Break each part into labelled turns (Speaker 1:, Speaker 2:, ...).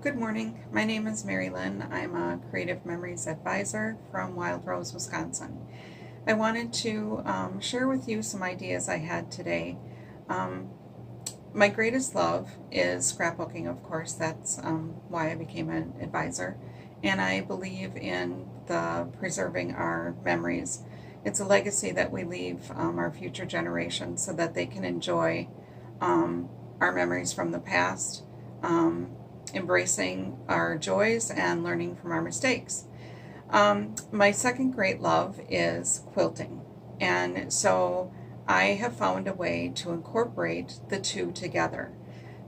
Speaker 1: Good morning. My name is Mary Lynn. I'm a Creative Memories Advisor from Wild Rose, Wisconsin. I wanted to share with you some ideas I had today. My greatest love is scrapbooking, of course. That's why I became an advisor. And I believe in the preserving our memories. It's a legacy that we leave our future generations so that they can enjoy our memories from the past, embracing our joys and learning from our mistakes. My second great love is quilting, and so I have found a way to incorporate the two together.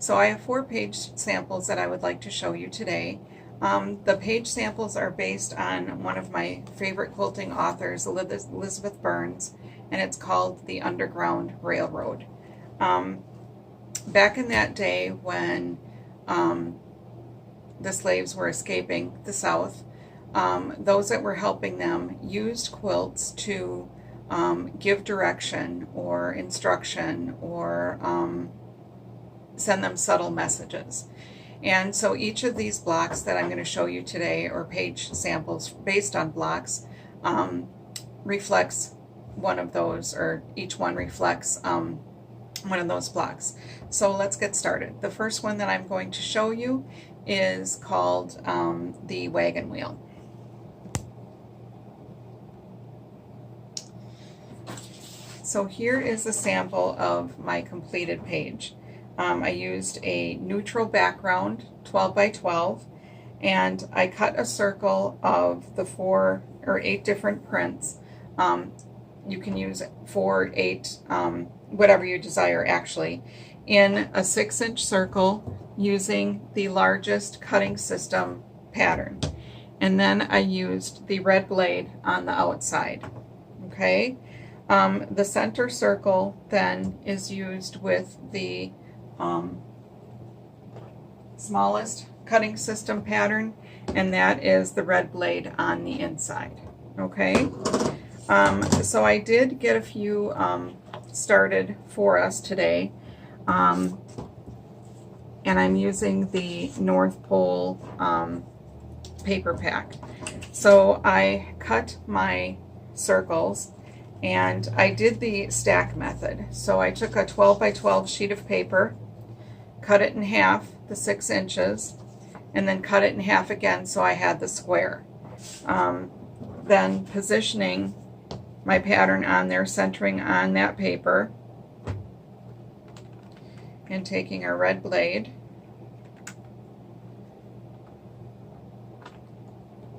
Speaker 1: So I have 4-page samples that I would like to show you today. The page samples are based on one of my favorite quilting authors, Eleanor Burns, and it's called The Underground Railroad. Back in that day when the slaves were escaping the South, those that were helping them used quilts to give direction or instruction or send them subtle messages. And so each of these blocks that I'm going to show you today, or page samples based on blocks, reflects one of those, or each one reflects one of those blocks. So let's get started. The first one that I'm going to show you is called the Wagon Wheel. So here is a sample of my completed page. I used a neutral background, 12 by 12, and I cut a circle of the 4 or 8 different prints. You can use 4, 8, whatever you desire actually, in a 6-inch circle using the largest cutting system pattern. And then I used the red blade on the outside. Okay, the center circle then is used with the smallest cutting system pattern, and that is the red blade on the inside. Okay, so I did get a few started for us today, and I'm using the North Pole paper pack. So I cut my circles and I did the stack method. So I took a 12 by 12 sheet of paper, cut it in half, the 6 inches, and then cut it in half again so I had the square. Then positioning my pattern on there, centering on that paper, and taking our red blade,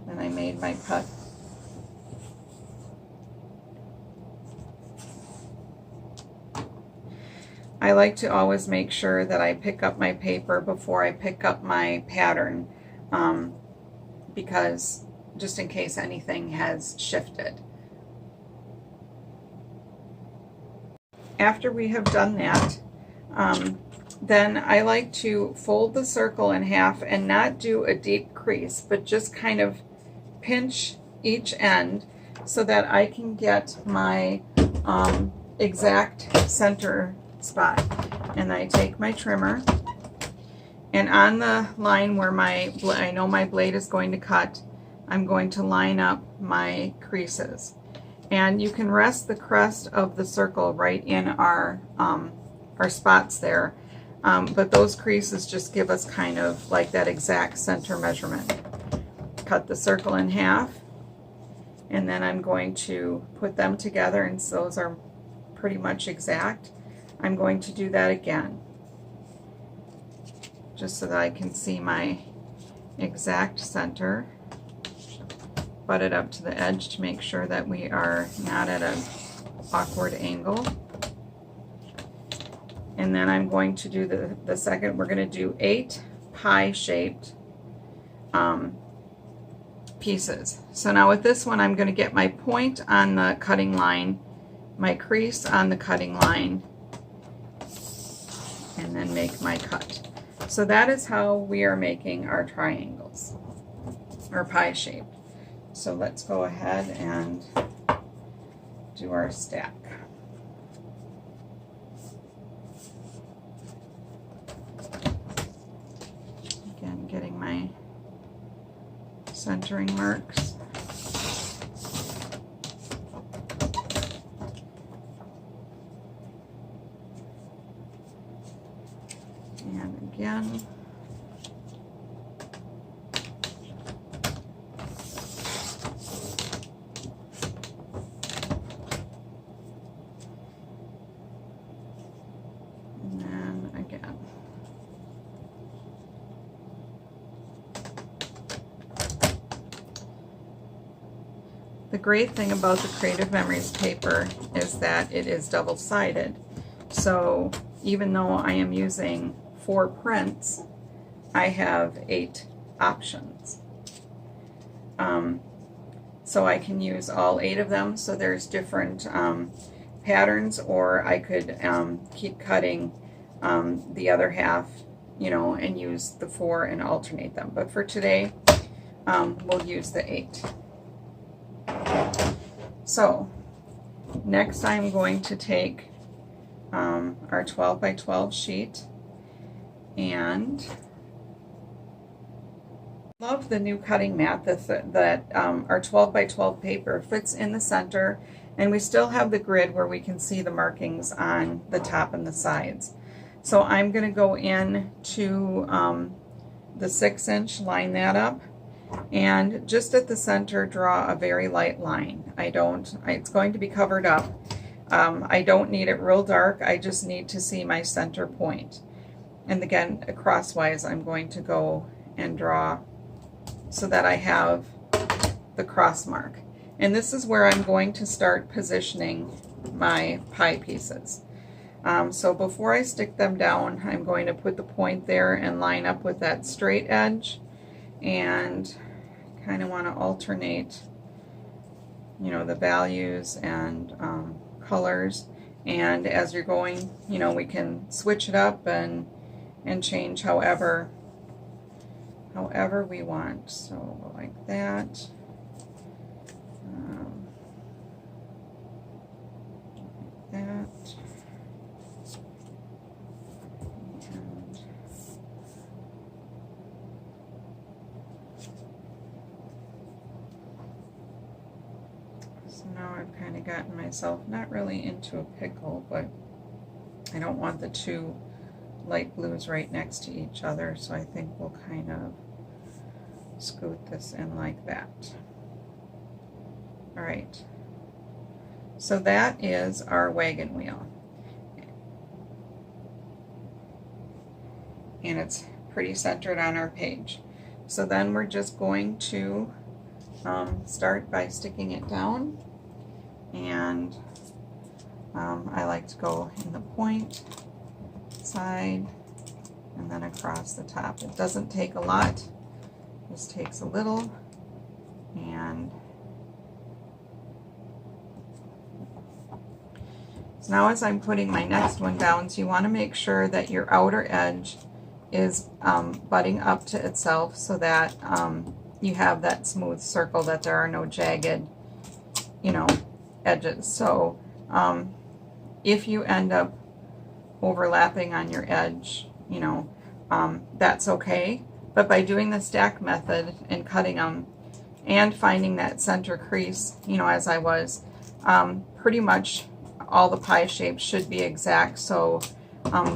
Speaker 1: and I made my cut. I like to always make sure that I pick up my paper before I pick up my pattern, because just in case anything has shifted. After we have done that, then I like to fold the circle in half and not do a deep crease, but just kind of pinch each end so that I can get my exact center spot. And I take my trimmer, and on the line where I know my blade is going to cut, I'm going to line up my creases. And you can rest the crest of the circle right in our spots there, but those creases just give us kind of like that exact center measurement. Cut the circle in half, and then I'm going to put them together, and so those are pretty much exact. I'm going to do that again, just so that I can see my exact center. Butt it up to the edge to make sure that we are not at an awkward angle. And then I'm going to do the second. We're going to do 8 pie-shaped pieces. So now with this one, I'm going to get my point on the cutting line, my crease on the cutting line, and then make my cut. So that is how we are making our triangles, or pie-shaped. So let's go ahead and do our stack. Again, getting my centering marks. And again. And then again. The great thing about the Creative Memories paper is that it is double-sided. So even though I am using 4 prints, I have 8 options. So I can use all 8 of them, so there's different patterns, or I could keep cutting the other half, you know, and use the 4 and alternate them. But for today, we'll use the 8. So next I'm going to take our 12 by 12 sheet, and love the new cutting mat that our 12 by 12 paper fits in the center, and we still have the grid where we can see the markings on the top and the sides. So I'm going to go in to the 6-inch, line that up, and just at the center draw a very light line. It's going to be covered up. I don't need it real dark, I just need to see my center point. And again, crosswise, I'm going to go and draw so that I have the cross mark. And this is where I'm going to start positioning my pie pieces. So before I stick them down, I'm going to put the point there and line up with that straight edge, and kind of want to alternate, you know, the values and colors. And as you're going, you know, we can switch it up and change however we want. So like that. Like that. And so now I've kind of gotten myself not really into a pickle, but I don't want the 2 light blues right next to each other, so I think we'll kind of scoot this in like that. All right, so that is our wagon wheel, and it's pretty centered on our page. So then we're just going to start by sticking it down, and I like to go in the point side and then across the top. It doesn't take a lot, just takes a little. And so now as I'm putting my next one down, so you want to make sure that your outer edge is butting up to itself, so that you have that smooth circle, that there are no jagged, you know, edges. So if you end up overlapping on your edge, you know, that's okay. But by doing the stack method and cutting them and finding that center crease, you know, as I was, pretty much all the pie shapes should be exact, so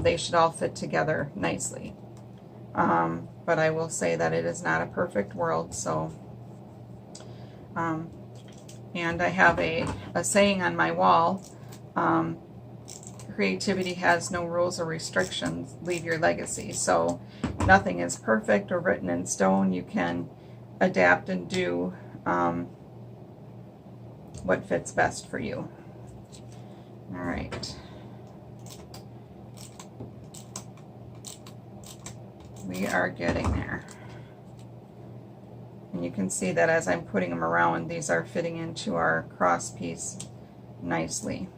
Speaker 1: they should all fit together nicely. But I will say that it is not a perfect world, so and I have a saying on my wall, creativity has no rules or restrictions, leave your legacy. So nothing is perfect or written in stone. You can adapt and do what fits best for you. All right. We are getting there. And you can see that as I'm putting them around, these are fitting into our cross piece nicely.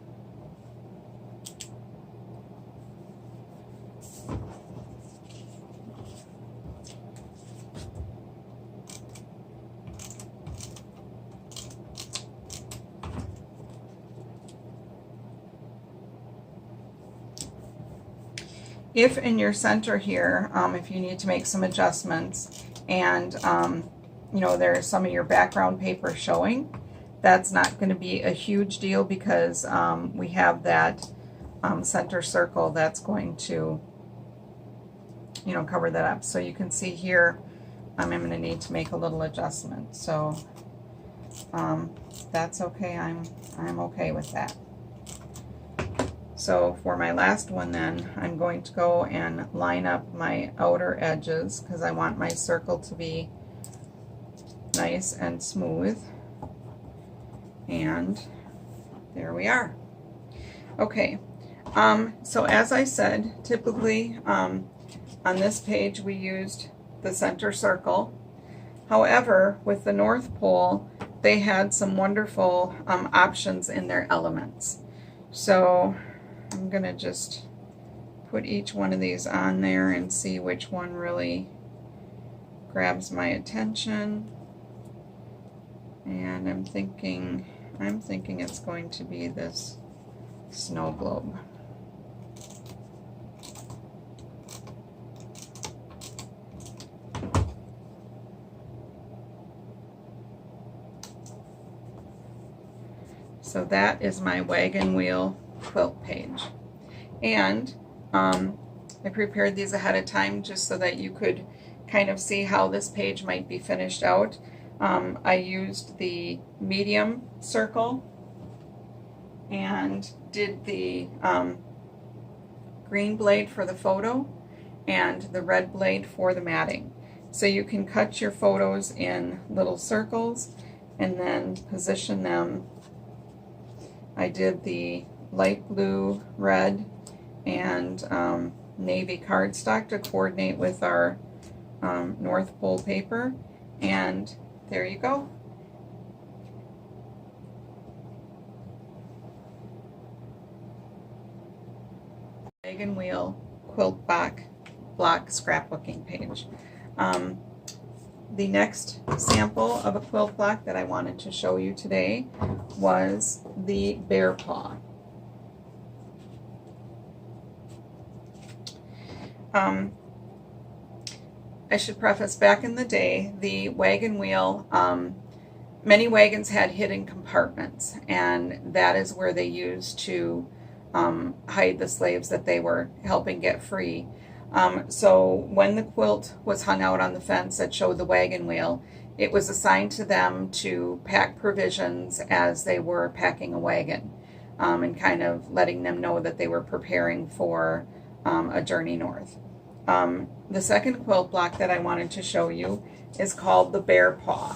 Speaker 1: if in your center here, if you need to make some adjustments and you know, there's some of your background paper showing, that's not going to be a huge deal because we have that center circle that's going to, you know, cover that up. So you can see here, I'm going to need to make a little adjustment. So that's okay. I'm okay with that. So for my last one then, I'm going to go and line up my outer edges because I want my circle to be nice and smooth. And there we are. Okay, so as I said, typically on this page we used the center circle. However, with the North Pole, they had some wonderful options in their elements. So I'm going to just put each one of these on there and see which one really grabs my attention. And I'm thinking it's going to be this snow globe. So that is my Wagon Wheel quilt page. And I prepared these ahead of time just so that you could kind of see how this page might be finished out. I used the medium circle and did the green blade for the photo and the red blade for the matting. So you can cut your photos in little circles and then position them. I did the light blue, red, and navy cardstock to coordinate with our North Pole paper, and there you go. Wagon Wheel Quilt Block scrapbooking page. The next sample of a quilt block that I wanted to show you today was the bear paw. I should preface, back in the day, the wagon wheel, many wagons had hidden compartments, and that is where they used to hide the slaves that they were helping get free. So when the quilt was hung out on the fence that showed the wagon wheel, it was assigned to them to pack provisions as they were packing a wagon, and kind of letting them know that they were preparing for a journey north. The second quilt block that I wanted to show you is called the bear paw.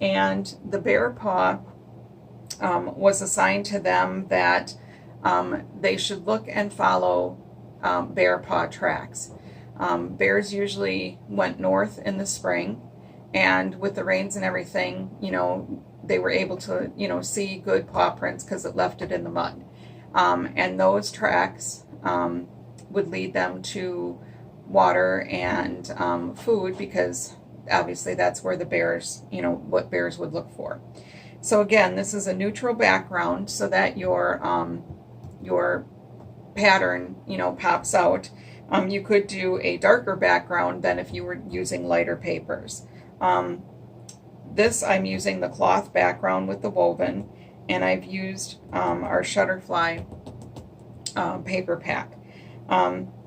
Speaker 1: And the bear paw was assigned to them that they should look and follow bear paw tracks. Bears usually went north in the spring, and with the rains and everything, you know, they were able to, you know, see good paw prints because it left it in the mud. And those tracks would lead them to water and food, because obviously that's where the bears, you know, what bears would look for. So again, this is a neutral background so that your pattern, you know, pops out. You could do a darker background than if you were using lighter papers. This, I'm using the cloth background with the woven, and I've used our Shutterfly paper pack.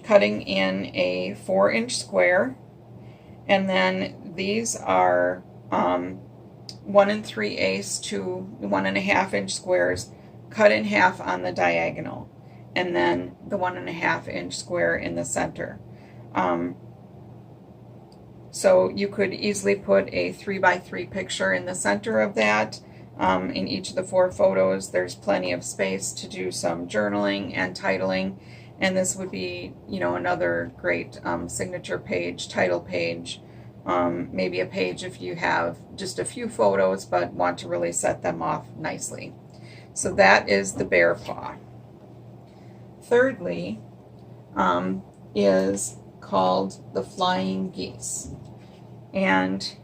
Speaker 1: Cutting in a 4-inch square, and then these are 1 3/8 to 1 1/2 inch squares cut in half on the diagonal, and then the 1 1/2 inch square in the center. So you could easily put a 3x3 picture in the center of that. In each of the 4 photos, there's plenty of space to do some journaling and titling. And this would be, you know, another great signature page, title page, maybe a page if you have just a few photos but want to really set them off nicely. So that is the bear paw. Thirdly is called the flying geese. And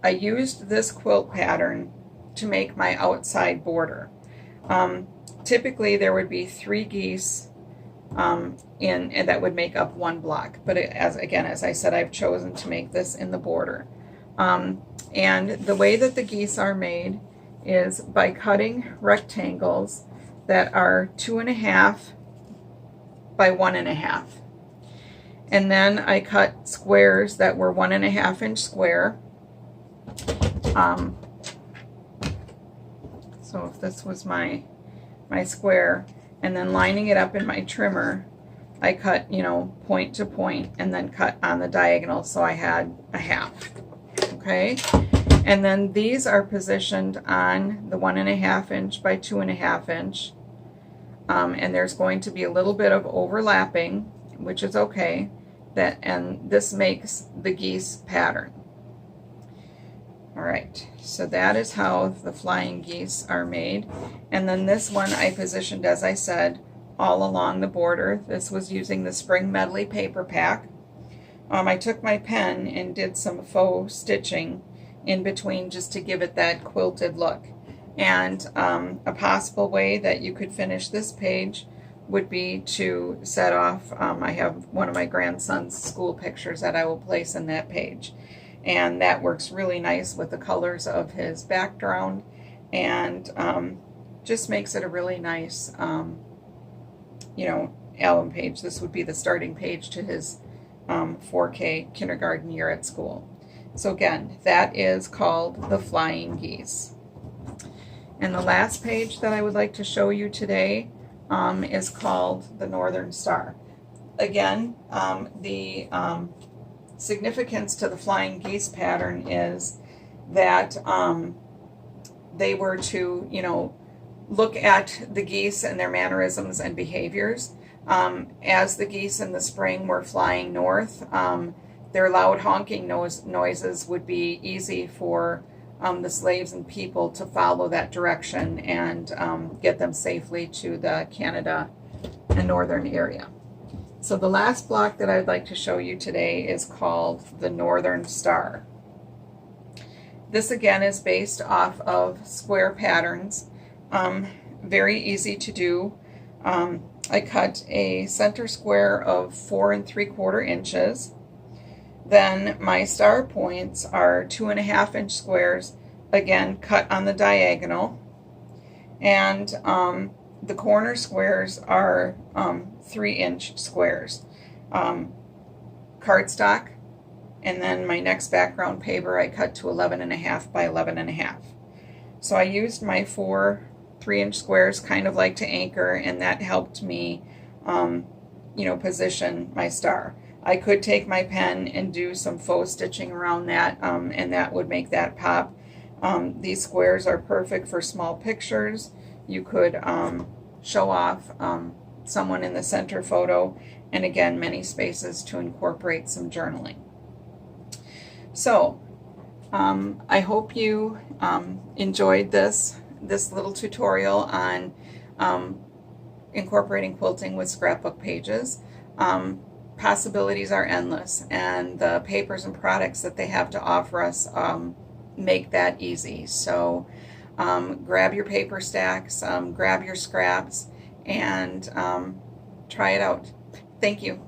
Speaker 1: I used this quilt pattern to make my outside border. Typically there would be 3 geese and that would make up one block. But as I said, I've chosen to make this in the border. And the way that the geese are made is by cutting rectangles that are 2.5 by 1.5. And then I cut squares that were 1.5 inch square. So if this was my square, and then lining it up in my trimmer, I cut, point to point, and then cut on the diagonal, so I had a half. Okay, and then these are positioned on the 1.5 inch by 2.5 inch, and there's going to be a little bit of overlapping, which is okay. And this makes the geese pattern. All right, so that is how the flying geese are made. And then this one I positioned, as I said, all along the border. This was using the Spring Medley paper pack. I took my pen and did some faux stitching in between just to give it that quilted look. And a possible way that you could finish this page would be to set off, I have one of my grandson's school pictures that I will place in that page. And that works really nice with the colors of his background, and just makes it a really nice, album page. This would be the starting page to his 4K kindergarten year at school. So again, that is called The Flying Geese. And the last page that I would like to show you today is called The Northern Star. Again, the significance to the flying geese pattern is that they were to, look at the geese and their mannerisms and behaviors. As the geese in the spring were flying north, their loud honking noises would be easy for the slaves and people to follow that direction and get them safely to the Canada and northern area. So the last block that I'd like to show you today is called The Northern Star. This again is based off of square patterns. Very easy to do. I cut a center square of 4 3/4 inches. Then my star points are 2.5 inch squares, again cut on the diagonal. And the corner squares are 3 inch squares. Cardstock, and then my next background paper I cut to 11.5 by 11.5. So I used my 4 3-inch squares kind of like to anchor, and that helped me position my star. I could take my pen and do some faux stitching around that, and that would make that pop. These squares are perfect for small pictures. You could show off someone in the center photo, and again, many spaces to incorporate some journaling. So I hope you enjoyed this little tutorial on incorporating quilting with scrapbook pages. Possibilities are endless, and the papers and products that they have to offer us make that easy. So grab your paper stacks, grab your scraps, and try it out. Thank you.